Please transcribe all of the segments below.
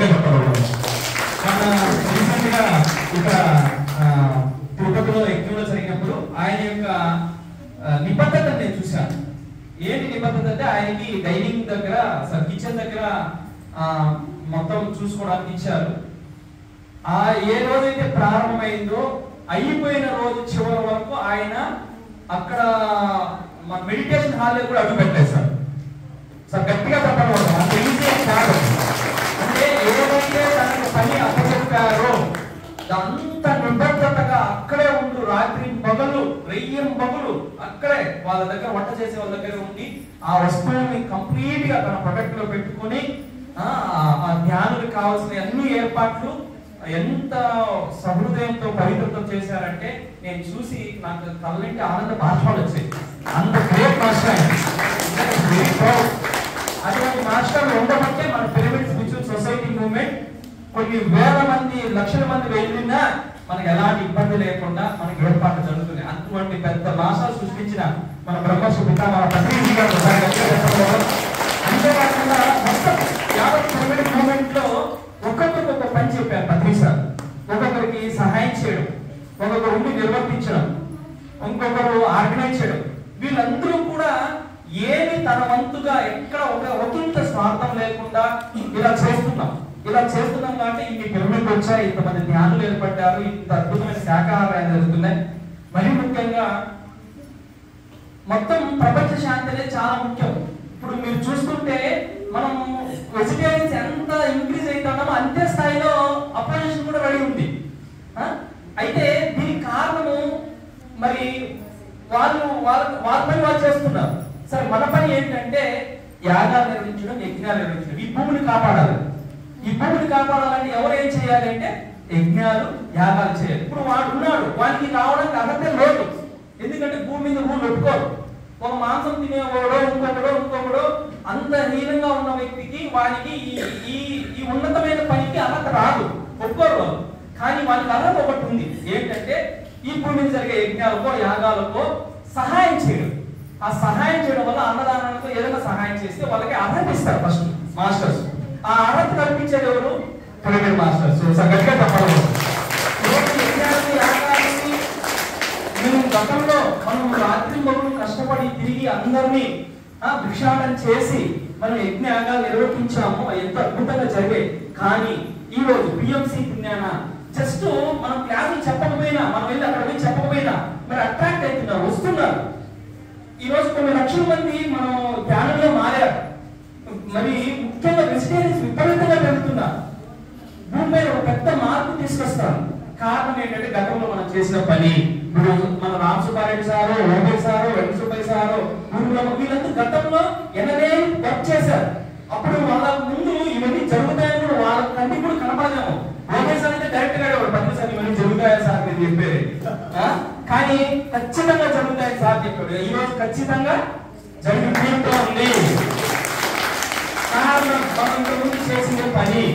గట్టిగా చెప్పగలరు. మన రీసెంట్గా ఇక్కడ తిరుపతిలో యజ్ఞంలో జరిగినప్పుడు ఆయన యొక్క నిబద్ధత నేను చూశాను. ఏంటి నిబద్ధత అంటే ఆయనకి డైనింగ్ దగ్గర కిచెన్ దగ్గర మొత్తం చూసుకోవడానికి ఇచ్చారు. ఏ రోజైతే ప్రారంభమైందో అయిపోయిన రోజు చివరి వరకు ఆయన అక్కడ మెడిటేషన్ హాల్లో కూడా అడుగు పెట్టేశారు. సార్ గట్టిగా చెప్పడం కాదు అంటే ఏదైతే తనకు పని అప్పచెప్పారో అంత నిబద్ధతగా అక్కడే ఉండు, రాత్రి పగలు రెయ్యం పగలు అక్కడే వాళ్ళ దగ్గర వంట చేసే వాళ్ళ దగ్గర ఉండి ఆ వస్తువుని కంప్లీట్ గా తన ప్రొడక్ట్ లో పెట్టుకుని ఆ ధ్యానులకు కావాల్సిన అన్ని ఏర్పాట్లు ఎంత సహృదయంతో పవిత్రతో చేశారంటే నేను చూసి నాకు కళ్ళంటి ఆనంద బాష్పాలు వచ్చాయి. అంత గ్రేట్ మాస్టర్. అటువంటి మాస్టర్లు ఉండబట్టే మన పిరమిడ్ స్పిరిచువల్ సొసైటీ మూవ్మెంట్ కొన్ని వేల మంది లక్షల మంది వెళ్ళినా మనకి ఎలాంటి ఇబ్బంది లేకుండా మనకి ఏర్పాటు జరుగుతుంది. అటువంటి పెద్ద మాసాలు సృష్టించిన మన బ్రహ్మర్షి పితామహ పత్రిజీ గారు అంతేకాకుండా మొత్తం యావత్ పిరమిడ్ మూవ్మెంట్ లో ఒక్కొక్కరికి ఒక పని చెప్పారు పత్రిజీ సార్. ఒక్కొక్కరికి సహాయం చేయడం, ఒక్కొక్కరు ఉండి నిర్వర్తించడం, ఇంకొకరు ఆర్గనైజ్ చేయడం. వీళ్ళందరూ కూడా ఏమి తన వంతుగా ఎక్కడ ఒకంత స్వార్థం లేకుండా ఇలా చేస్తున్నాం కాబట్టి ఇన్ని పిరమిడ్లు వచ్చాయి, ఇంతమంది ధ్యానులు ఏర్పడ్డారు, ఇంత అద్భుతమైన శాఖాహారాలు జరుగుతున్నాయి. మరి ముఖ్యంగా మొత్తం ప్రపంచ శాంతి అనేది చాలా ముఖ్యం. ఇప్పుడు మీరు చూసుకుంటే మనం వెజిటేరియన్స్ ఎంత ఇంక్రీజ్ అవుతున్నామో అంతే స్థాయిలో అపోజిషన్ కూడా రెడీ ఉంది. అయితే దీనికి కారణము మరి వాళ్ళ పని వాళ్ళు చేస్తున్నారు. సరే మన పని ఏంటంటే యాగాలు నిర్వహించడం, యజ్ఞాలు నిర్వహించడం, ఈ భూమిని కాపాడాలి. ఈ భూమిని కాపాడాలంటే ఎవరు ఏం చేయాలి అంటే యజ్ఞాలు యాగాలు చేయాలి. ఇప్పుడు వాడు ఉన్నాడు, వాడికి రావడానికి అర్హత లేదు. ఎందుకంటే భూమి మీద భూమి ఒప్పుకోరు. ఒక మాంసం తినేవాడో ఇంకొకడో అంత హీనంగా ఉన్న వ్యక్తికి వానికి ఈ ఉన్నతమైన పనికి అర్హత రాదు, ఒప్పుకోరు. కానీ వానికి అర్హత ఒకటి ఉంది, ఏంటంటే ఈ భూమి మీద జరిగే యజ్ఞాలకో యాగాలకో సహాయం చేయడం. ఆ సహాయం చేయడం వల్ల అన్నదానానికి ఏదైనా సహాయం చేస్తే వాళ్ళకి అర్హత ఇస్తారు ఫస్ట్ మాస్టర్స్. ఆ అర్హత కల్పించేది ఎవరు? Pyramid masters. గట్టిగా చెప్పడం గతంలో మనం రాత్రి మొదలు కష్టపడి తిరిగి అందరినీ భిక్షాటన చేసి మనం యజ్ఞయాగాలు నిర్వహించాము, ఎంత అద్భుతంగా జరిగాయి. కానీ ఈ రోజు బిఎంసి పుణ్యాన జస్ట్ మనం క్లాసులు చెప్పకపోయినా, మనం వెళ్ళి అక్కడ పోయి చెప్పకపోయినా మరి అట్రాక్ట్ అవుతున్నారు, వస్తున్నారు. ఈ రోజు కొన్ని లక్షల మంది మనం ధ్యానంలో మారారు. మరి ముఖ్యంగా వెజిటేరియన్స్ విపరీతంగా పెరుగుతున్నారు. భూమి మీద ఒక పెద్ద మార్పు తీసుకొస్తాం. కారణం ఏంటంటే గతంలో మనం చేసిన పని. మన Ram Subbareddy sir, OB sir, Venkata Subbaiah sir, వీళ్ళందరూ గతంలో ఎనభై వర్క్ చేశారు. అప్పుడు వాళ్ళ ముందు ఇవన్నీ జరుగుతాయని కూడా వాళ్ళ కంటికి కూడా కనపడలేము. ఓబీ సార్ అయితే డైరెక్ట్ గా పది సార్ ఇవన్నీ జరుగుతాయా సార్ నేను చెప్పేది, కానీ ఖచ్చితంగా జరుగుతాయని సార్ చెప్పాడు. ఈ రోజు ఖచ్చితంగా జరుగుతూ ఉంది. కారణం మనం ఇంతకుముందు చేసిన పని,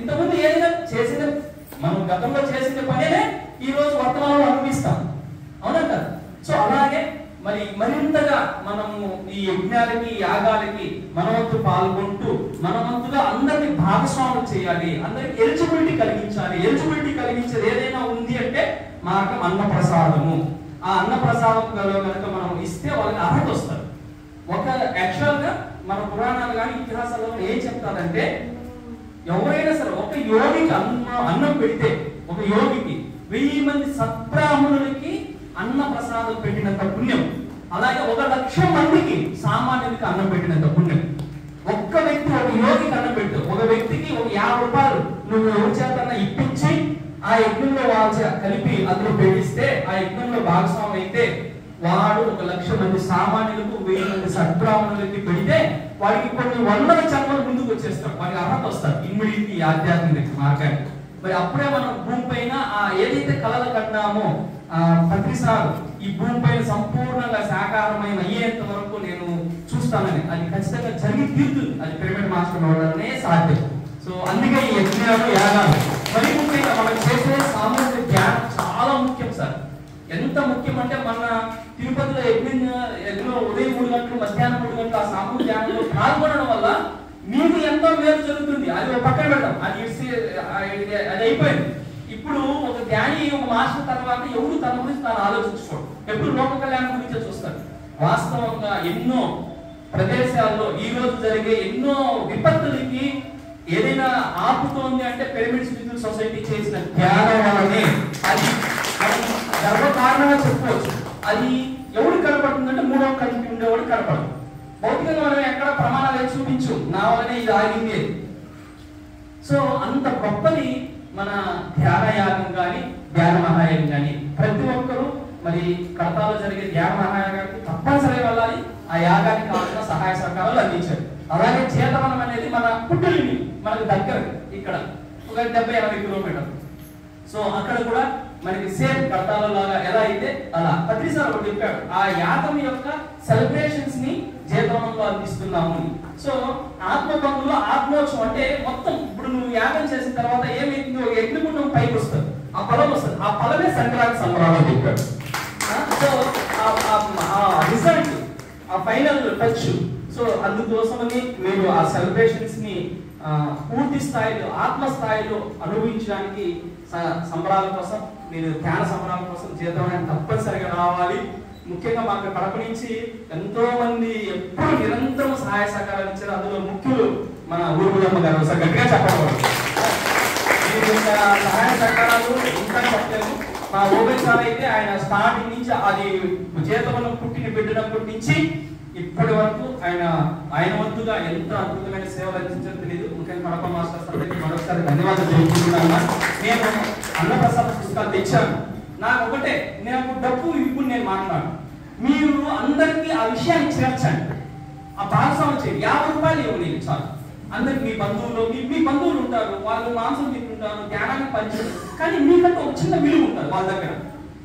ఇంతకుముందు ఏదైనా చేసిన మనం గతంలో చేసిన పనినే ఈ రోజు వర్తమానంలో అనిపిస్తాం, అవునా కదా? సో అలాగే మరి మరింతగా మనము ఈ యజ్ఞాలకి యాగాలకి మనవంతు పాల్గొంటూ మనవంతుగా అందరినీ భాగస్వామ్యం చేయాలి, అందరికి ఎలిజిబిలిటీ కలిగించాలి. ఎలిజిబిలిటీ కలిగించేది ఏదైనా ఉంది అంటే మాకు అన్నప్రసాదము. ఆ అన్నప్రసాదం కనుక మనం ఇస్తే వాళ్ళకి అర్హత వస్తారు. ఒక యాక్చువల్ గా మన పురాణాలు కానీ ఇతిహాసాల్లో ఏం చెప్తారంటే ఎవరైనా సరే ఒక యోగికి అన్నం పెడితే, ఒక యోగికి 1000 మంది సత్బ్రాహ్మణులకి అన్న ప్రసాదం పెట్టినంత పుణ్యం. అలాగే 1,00,000 మందికి సామాన్యుడికి అన్నం పెట్టినంత పుణ్యం. ఒక్క వ్యక్తి ఒక యోగికి అన్నం పెట్టు, ఒక వ్యక్తికి ఒక 50 రూపాయలు నువ్వు ఎవరి చేత ఇప్పించి ఆ యజ్ఞంలో వాళ్ళ కలిపి అందులో పెట్టిస్తే, ఆ యజ్ఞంలో భాగస్వామి అయితే వాడు 1,00,000 మంది సామాన్యులకు 1000 మంది సద్బ్రాహ్మణులకి పెడితే వాడికి కొన్ని వందల జన్మలు ముందుకు వచ్చేస్తారు, వాడికి అర్హత వస్తారు ఇమ్మీడియట్లీ ఆధ్యాత్మిక మార్గానికి. మరి అప్పుడే మనం భూమి పైన ఏదైతే కళలు కన్నామో ప్రతిసారి ఈ భూమి పైన సంపూర్ణంగా శాకాహారమైన అయ్యేంత వరకు నేను చూస్తానని, అది ఖచ్చితంగా జరిగి తీరుతుంది. అది పిరమిడ్ మాస్టర్ వల్లనే సాధ్యం. సో అందుకే ఈ యజ్ఞాలు యాగాలు మరి ముఖ్యంగా మనం చేసే సామూహిక ధ్యానం చాలా ముఖ్యం సార్. ఎంత ముఖ్యం అంటే మన తిరుపతిలో యజ్ఞం ఉదయం 3 గంటలు మధ్యాహ్నం 3 గంటలు ఆ సామూహిక ధ్యానంలో పాల్గొనడం వల్ల మీకు ఎంతో మేలు జరుగుతుంది. అది ఒక పక్కన పెడతాం, అది అయిపోయింది. ఇప్పుడు ఒక జ్ఞాని ఒక మాస్టర్ తర్వాత ఎవరు తన గురించి తాను ఆలోచించుకోడు, ఎప్పుడు లోక కళ్యాణం గురించే చూస్తారు. వాస్తవంగా ఎన్నో ప్రదేశాల్లో ఈ రోజు జరిగే ఎన్నో విపత్తులకి ఏదైనా ఆపుతోంది అంటే పిరమిడ్ స్పిరిచువల్ సొసైటీ చేసిన ధ్యానం వల్లనే. అది మనం గర్వకారణంగా చెప్పుకోవచ్చు. అది ఎవరు కనపడుతుందంటే మూడవ కంటికి ఉండేవాడు కనపడదు. భౌతికంగా మనం ఎక్కడ ప్రమాణాలు వేసి చూపించు, నా వల్లనే ఇది ఆగింది. సో అంత గొప్పది మన ధ్యాన యాగం కానీ ధ్యాన మహాయాగం కానీ. ప్రతి ఒక్కరూ మరి కడతాలో జరిగే ధ్యాన మహాయాగానికి తప్పనిసరిగా వెళ్ళాలి, ఆ యాగానికి కావాల్సిన సహాయ సహకారాలు అందించారు. అలాగే చేతవనం అనేది మన పుట్టిల్ని మనకు దగ్గర, ఇక్కడ ఒక 70-80 కిలోమీటర్లు. సో అక్కడ కూడా మనకి సేమ్ కడతాల లాగా ఎలా అయితే అలా పత్రిసార్ ఒకటి చెప్పాడు, ఆ యాగం యొక్క సెలబ్రేషన్స్ ని చేతవనంలో అందిస్తున్నాము. సో ఆత్మబంధువులో ఆత్మోత్సవం అంటే మొత్తం ఇప్పుడు నువ్వు యాగం చేసిన తర్వాత ఏమైంది, ఒక యజ్ఞకుండం పైకి వస్తుంది, ఆ ఫలం వస్తుంది, ఆ ఫలమే సంక్రాంతి సంబరాలు అని చెప్పాడు. సో ఆ రిజల్ట్, ఆ ఫైనల్ టచ్. సో అందుకోసమని మీరు ఆ సెలబ్రేషన్స్ ని పూర్తి స్థాయిలో ఆత్మ స్థాయిలో అనుభవించడానికి సంబరాల కోసం, మీరు ధ్యాన సంబరాల కోసం చేద్దామని తప్పనిసరిగా రావాలి. ముఖ్యంగా మాకు కడప నుంచి ఎంతో మంది ఎప్పుడు నిరంతరం సహాయ సహకారాలు ఇచ్చారు. అందులో ముఖ్యులు మన ఊరుబులమ్మ గారు. ఒకసారి గట్టిగా చెప్పకూడదు. సహాయ సహకారాలు ఇంకా చెప్పలేము. మా ఓబే సార్ అయితే ఆయన స్టార్టింగ్ నుంచి అది చేతవనం పుట్టిన బిడ్డనప్పటి నుంచి ఇప్పటి వరకు ఆయన వంతుగా ఎంత అద్భుతమైన సేవలు అందించారో తెలియదు. ముఖ్యంగా కడప మాస్టర్స్ అందరికీ మరొకసారి ధన్యవాదాలు తెలుపుతున్నాను. నేను అన్నప్రసాద్ పుస్తకాలు తెచ్చాను. నాకు ఒకటే, నాకు డబ్బు ఇప్పుడు నేను మాట్లాడు, మీరు అందరికీ ఆ విషయాన్ని చేర్చండి, ఆ భాగస్వామ్యం చేయండి. 50 రూపాయలు ఇవ్వండి చాలు. అందరికి మీ బంధువులు ఉంటారు, వాళ్ళు మాంసం తింటుంటారు, ధ్యానానికి పంచారు, కానీ మీకంటే ఒక చిన్న విలువ ఉంటుంది వాళ్ళ దగ్గర.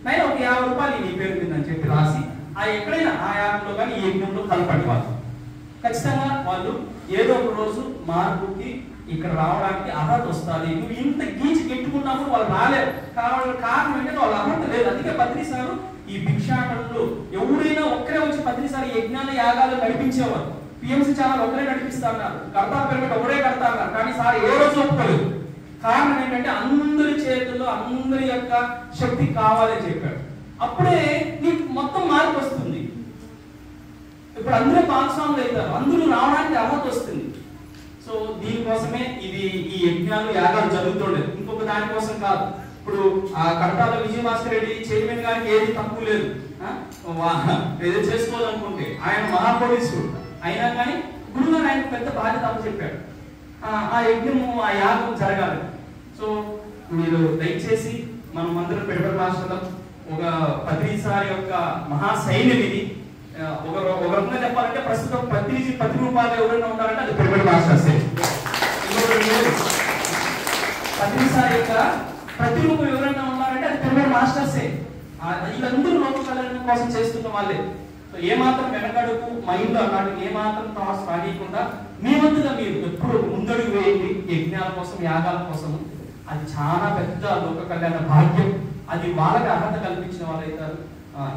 నేను ఒక 50 రూపాయలు నీ పేరు మీద అని చెప్పి రాసి ఆ ఎక్కడైనా ఆ యాగంలో కానీ ఈ యజ్ఞంలో కలపండి. వాళ్ళు ఖచ్చితంగా వాళ్ళు ఏదో ఒక రోజు మార్పుకి ఇక్కడ రావడానికి అర్హత వస్తుంది. నువ్వు ఇంత గీచి పెట్టుకున్నప్పుడు వాళ్ళు రాలేరు. కారణం ఏంటంటే వాళ్ళ అర్హత లేదు. అందుకే పత్రిసారు ఈ భిక్షాటనలు ఎవరైనా ఒక్కరే వచ్చి పత్రిసారి యజ్ఞాల యాగాలు నడిపించేవారు. పిఎంసీ ఛానల్ ఒకరే నడిపిస్తా అన్నారు, కడతా పిరమిడ్ ఒకరే కడతా అన్నారు, కానీ సార్ ఏ రోజు ఒప్పుకోలేదు. కారణం ఏంటంటే అందరి చేతుల్లో అందరి యొక్క శక్తి కావాలని చెప్పాడు. అప్పుడే నీకు మొత్తం మార్పు వస్తుంది. ఇప్పుడు అందరూ భాగస్వాములు అవుతారు, అందరూ రావడానికి అర్హత వస్తుంది. సో దీనికోసమే ఈ యజ్ఞాలు యాగాలు జరుగుతుండేది, ఇంకొక దానికోసం కాదు. ఇప్పుడు ఆ కడతాల విజయభాస్కర్ రెడ్డి చైర్మన్ గారికి ఏది తక్కువ లేదు, ఏదో చేసుకోవాలనుకుంటే ఆయన మహాపోలీసుడు అయినా కానీ గురుగారు ఆయన పెద్ద బాధ్యత చెప్పాడు. ఆ యజ్ఞము ఆ యాగం జరగాలి. సో మీరు దయచేసి మనం అందరం పెడబడి భాషలో ఒక పత్రిసారి యొక్క మహాసైన్యం ఇది. ఒక రకంగా చెప్పాలంటే ప్రస్తుతం పత్రి రూపాయలు ఎవరైనా ఉన్నారంటే అది పెడబడి భాషే. పత్రిసారి యొక్క ప్రతి రూపం ఎవరైనా ఉన్నారంటే అది పెడబడి మాస్టర్సే. వీళ్ళందరూ లోక కళ్యాణం కోసం చేస్తున్న వాళ్ళే. సో ఏమాత్రం వెనకడుగు మైండ్ అన్నాడు, ఏమాత్రం థాట్స్ రానియకుండా మీ వంతుగా మీరు ఎప్పుడు ముందడుగు వేయండి యజ్ఞాల కోసం యాగాల కోసం. అది చాలా పెద్ద లోక కళ్యాణ భాగ్యం. అది వాళ్ళకి అర్హత కల్పించిన వాళ్ళు అవుతారు.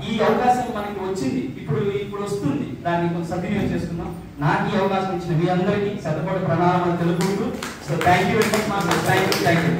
ఈ అవకాశం మనకి వచ్చింది, ఇప్పుడు వస్తుంది, దాన్ని కొంచెం సద్వినియోగం చేసుకుందాం. నాకు ఈ అవకాశం ఇచ్చిన మీ అందరికీ శతకోటి ప్రణామాలు తెలుపుకుంటూ, so thank you very much master. Thank you.